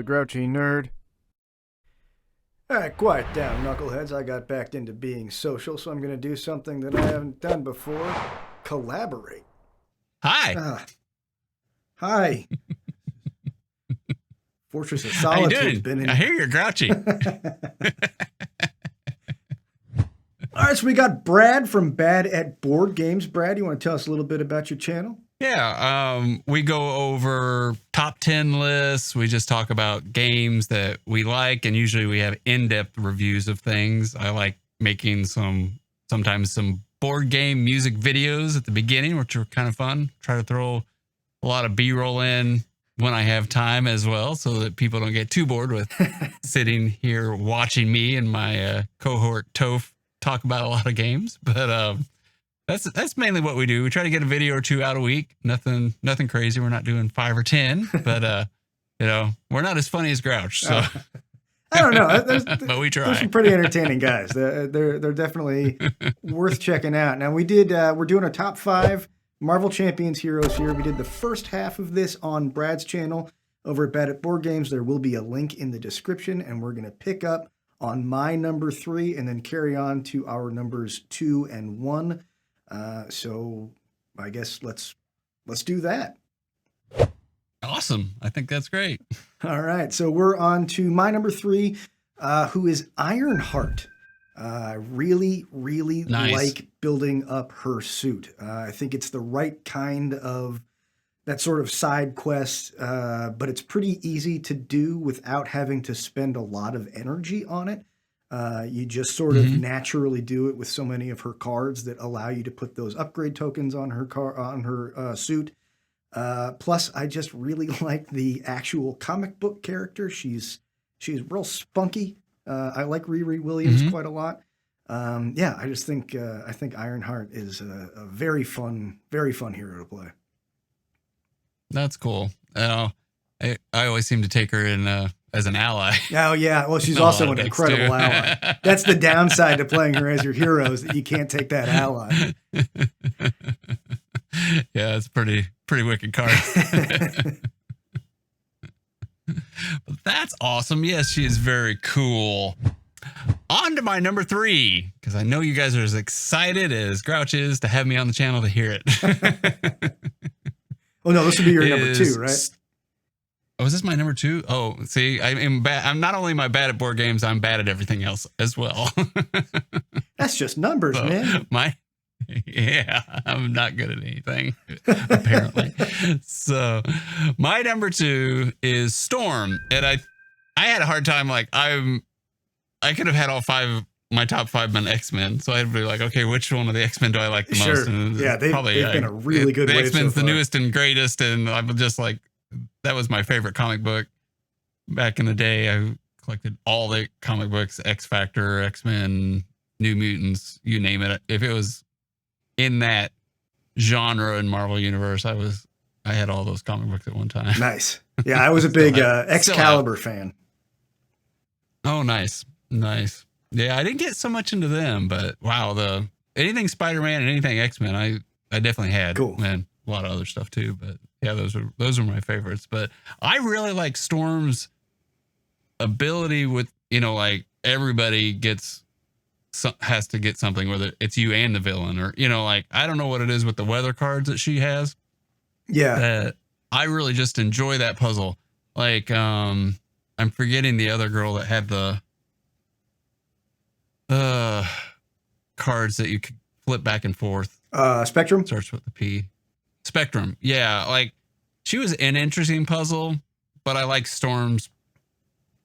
the Grouchy nerd. Alright, quiet down, knuckleheads. I got backed into being social, so I'm going to do something that I haven't done before. Collaborate. Hi. Hi. Fortress of How you Solitude's doing? been in... I hear you're grouchy. Alright, so we got Brad from Bad at Boardgames. Brad, you want to tell us a little bit about your channel? Yeah, we go over top 10 lists. We just talk about games that we like, and usually we have in-depth reviews of things. I like making sometimes some board game music videos at the beginning, which are kind of fun. Try to throw a lot of B-roll in when I have time as well, so that people don't get too bored with sitting here watching me and my cohort Toph talk about a lot of games. But that's mainly what we do. We try to get a video or two out a week. Nothing crazy. We're not doing 5 or 10, but we're not as funny as Grouch. So I don't know. but we try. There's some pretty entertaining guys. They're definitely worth checking out. Now we're doing a top 5 Marvel Champions heroes here. We did the first half of this on Brad's channel over at Bad at Board Games. There will be a link in the description, and we're going to pick up on my number 3 and then carry on to our numbers 2 and 1. So I guess let's do that. Awesome. I think that's great. All right. So we're on to my number 3, who is Ironheart. I really Nice. like building up her suit. I think it's the right kind of that sort of side quest, but it's pretty easy to do without having to spend a lot of energy on it. You just sort of naturally do it with so many of her cards that allow you to put those upgrade tokens on her suit. Plus, I just really like the actual comic book character. She's real spunky. I like Riri Williams quite a lot. Yeah, I just think Ironheart is a very fun hero to play. That's cool. I always seem to take her in as an ally. Oh yeah, well she's also an incredible ally. That's the downside to playing her as your hero, is that you can't take that ally. Yeah, it's pretty wicked card. But that's awesome. Yes, she is very cool. On to my number 3, because I know you guys are as excited as Grouch is to have me on the channel to hear it. Oh no, this would be your number 2, right? Oh, is this my number 2? Oh, see, I'm bad. I'm not only bad at board games, I'm bad at everything else as well. That's just numbers, So, man. Yeah, I'm not good at anything, apparently. So my number 2 is Storm. And I had a hard time. Like I could have had all 5, my top 5 men X-Men. So I'd be like, okay, which one of the X-Men do I like the most? And yeah, they've been a really good the wave X-Men's so the far. newest and greatest. And I'm just like, that was my favorite comic book back in the day. I collected all the comic books, X Factor, X-Men, New Mutants, you name it. If it was in that genre in Marvel Universe, I had all those comic books at one time. Nice. Yeah, I was a big Excalibur fan. Oh, nice. Yeah, I didn't get so much into them, but wow, anything Spider-Man and anything X-Men, I definitely had. Cool. And a lot of other stuff too, but yeah, those are my favorites. But I really like Storm's ability with, like everybody has to get something, whether it's you and the villain, or like I don't know what it is with the weather cards that she has. Yeah, I really just enjoy that puzzle. Like I'm forgetting the other girl that had the cards that you could flip back and forth. Spectrum Starts with the P. Spectrum. Yeah, like she was an interesting puzzle, but I like Storm's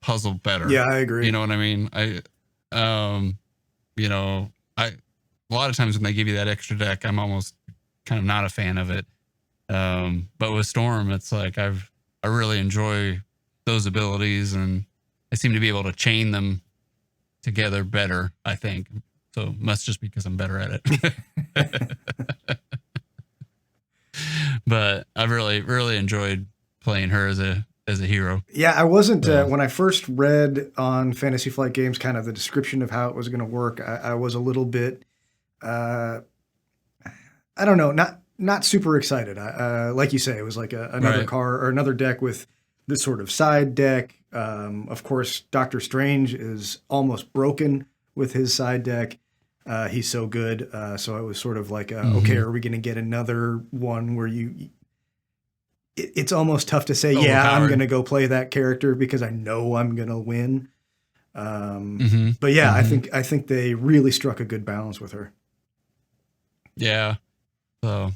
puzzle better. Yeah, I agree. You know what I mean? A lot of times when they give you that extra deck, I'm almost kind of not a fan of it. But with Storm, it's like I really enjoy those abilities, and I seem to be able to chain them together better, I think. So must just because I'm better at it. But I've really enjoyed playing her as a hero. Yeah, I wasn't when I first read on Fantasy Flight Games kind of the description of how it was going to work. I was a little bit, I don't know, not super excited. Like you say, it was like another Right. car or another deck with this sort of side deck. Of course, Doctor Strange is almost broken with his side deck. He's so good. So it was sort of like, okay, are we going to get another one where it's almost tough to say, yeah, I'm going to go play that character because I know I'm going to win. But yeah, I think they really struck a good balance with her. Yeah. So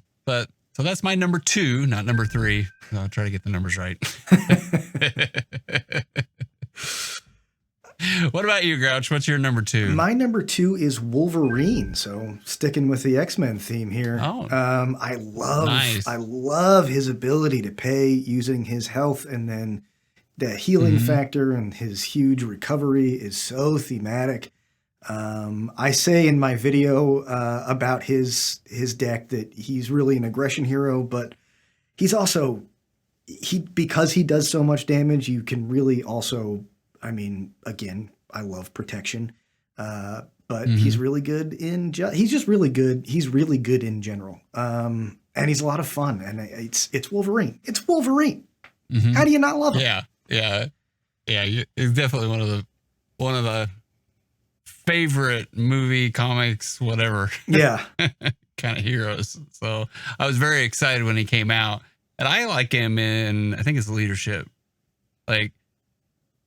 that's my number 2, not number 3. I'll try to get the numbers right. What about you, Grouch? What's your number 2? My number 2 is Wolverine. So sticking with the X-Men theme here. Oh, I love his ability to pay using his health, and then the healing factor and his huge recovery is so thematic. I say in my video about his deck that he's really an aggression hero, but he's also because he does so much damage, you can really also, I mean, again, I love protection, but he's really good he's just really good. He's really good in general. And he's a lot of fun, and it's Wolverine. It's Wolverine. How do you not love him? Yeah. It's definitely one of the favorite movie, comics, whatever. Yeah. kind of heroes. So I was very excited when he came out, and I like him in, I think it's leadership. Like,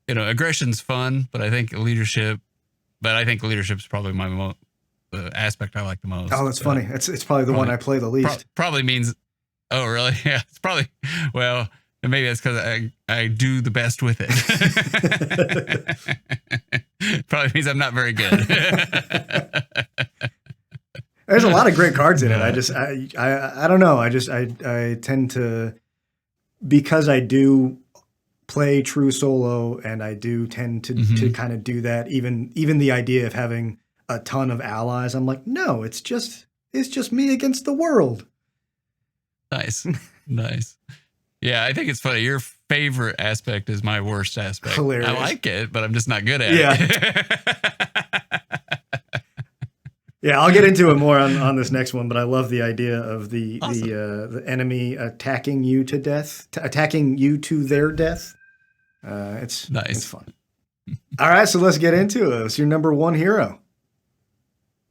you know, aggression's fun, but I think leadership's probably the aspect I like the most. Oh, that's funny. It's probably the one I play the least. Probably means, oh, really? Yeah, it's probably, well, maybe that's because I do the best with it. Probably means I'm not very good. There's a lot of great cards in it. I don't know. I tend to, because I do play true solo, and I do tend to kind of do that. Even the idea of having a ton of allies, I'm like, no, it's just me against the world. Nice. Yeah, I think it's funny. Your favorite aspect is my worst aspect. Hilarious. I like it, but I'm just not good at it. Yeah, I'll get into it more on this next one, but I love the idea of the enemy attacking you to death, attacking you to their death. It's nice. It's fun. All right, so let's get into it. It's your number 1 hero.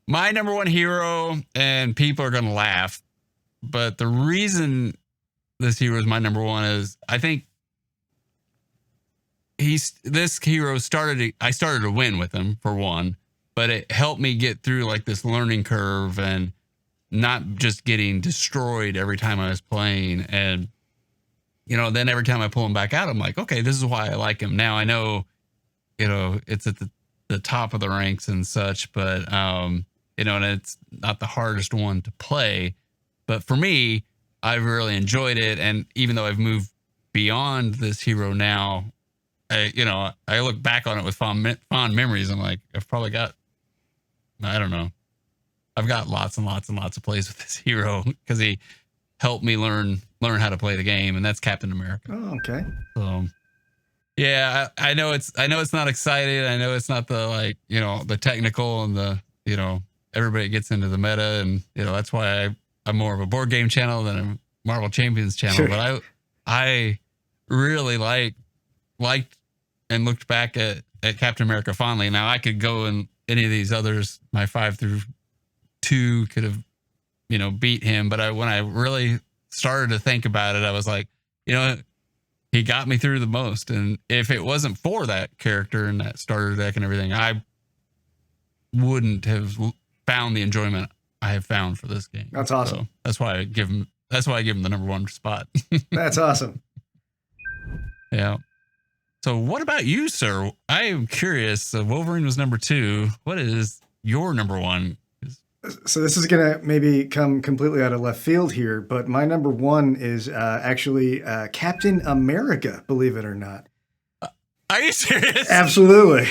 My number 1 hero, and people are going to laugh, but the reason this hero is my number 1 is I think this hero I started to win with him, for one, but it helped me get through like this learning curve and not just getting destroyed every time I was playing. And, you know, then every time I pull him back out, I'm like, okay, this is why I like him. Now I know, you know, it's at the top of the ranks and such, but, you know, and it's not the hardest one to play, but for me, I've really enjoyed it. And even though I've moved beyond this hero now, I look back on it with fond memories. I'm like, I've probably got, I don't know, I've got lots and lots and lots of plays with this hero because he helped me learn how to play the game, and that's Captain America. Oh, okay. So, yeah, I know it's not exciting. I know it's not the, like, you know, the technical and the, you know, everybody gets into the meta, and, you know, that's why I'm more of a board game channel than a Marvel Champions channel. Sure. But I really liked and looked back at Captain America fondly. Now I could go in any of these others, my 5 through 2 could have, you know, beat him. But when I really started to think about it, I was like, you know, he got me through the most. And if it wasn't for that character and that starter deck and everything, I wouldn't have found the enjoyment I have found for this game. That's awesome. So that's why I give him the number 1 spot. That's awesome. Yeah. So what about you, sir? I am curious. Wolverine was number 2. What is your number 1? So this is going to maybe come completely out of left field here, but my number 1 is actually Captain America, believe it or not. Are you serious? Absolutely.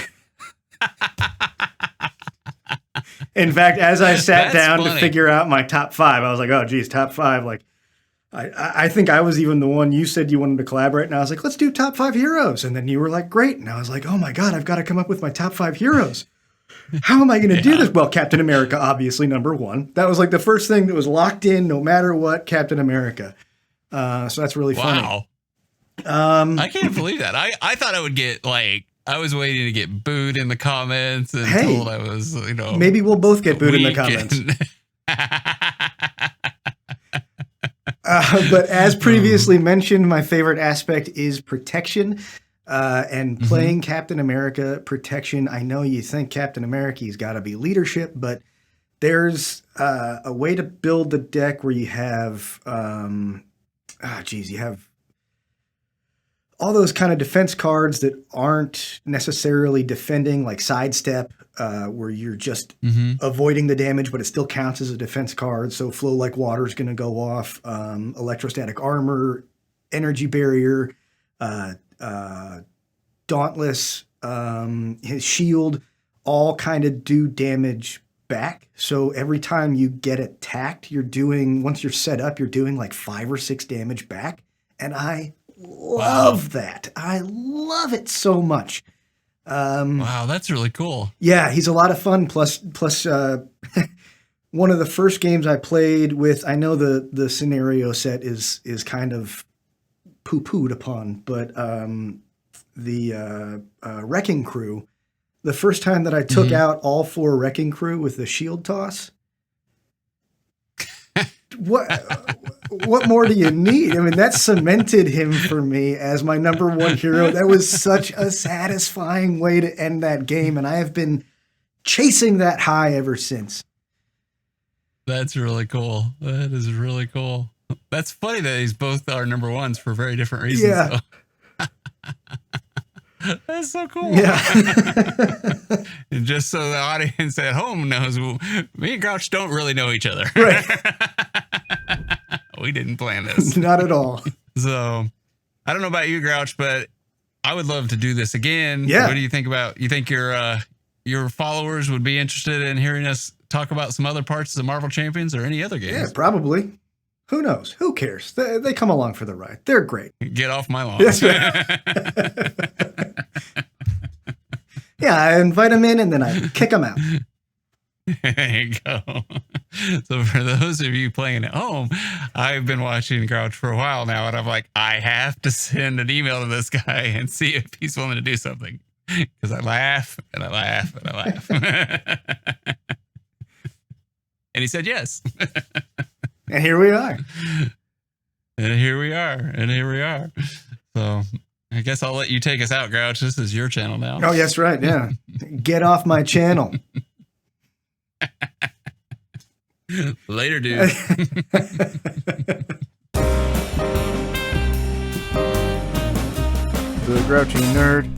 In fact, as I sat down to figure out my top 5, I was like, oh, geez, top 5. Like, I think I was even the one you said you wanted to collaborate, and I was like, let's do top 5 heroes. And then you were like, great. And I was like, oh my God, I've got to come up with my top 5 heroes. How am I going to do this? Well, Captain America, obviously number 1. That was like the first thing that was locked in, no matter what, Captain America. So that's really funny. I can't believe that. I thought I would get like, I was waiting to get booed in the comments and told I was, maybe we'll both get booed in the comments. But as previously mentioned, my favorite aspect is protection. And playing Captain America protection. I know you think Captain America's got to be leadership, but there's a way to build the deck where you have, you have all those kind of defense cards that aren't necessarily defending, like sidestep, where you're just avoiding the damage, but it still counts as a defense card. So flow like water is going to go off. Electrostatic armor, energy barrier, dauntless, his shield, all kind of do damage back. So every time you get attacked, once you're set up, you're doing like 5 or 6 damage back. And I love that. I love it so much. Wow, that's really cool. Yeah, he's a lot of fun. Plus, one of the first games I played with, I know the scenario set is kind of poo-pooed upon, but the Wrecking Crew, the first time that I took out all 4 Wrecking Crew with the shield toss, what more do you need? I mean, that cemented him for me as my number 1 hero. That was such a satisfying way to end that game, and I have been chasing that high ever since. That's really cool. That is really cool. That's funny that he's both our number 1s for very different reasons. Yeah. That's so cool. Yeah. And just so the audience at home knows, me and Grouch don't really know each other. Right. We didn't plan this. Not at all. So I don't know about you, Grouch, but I would love to do this again. Yeah. What do you think about, you think your followers would be interested in hearing us talk about some other parts of Marvel Champions or any other games? Yeah, probably. Who knows? Who cares? They come along for the ride. They're great. Get off my lawn. That's right. Yeah, I invite them in and then I kick them out. There you go. So for those of you playing at home, I've been watching Grouch for a while now, and I'm like, I have to send an email to this guy and see if he's willing to do something. Because I laugh and I laugh and I laugh. And he said yes. And here we are. And here we are. And here we are. So I guess I'll let you take us out, Grouch. This is your channel now. Oh, yes, right. Yeah. Get off my channel. Later, dude. The Grouchy Nerd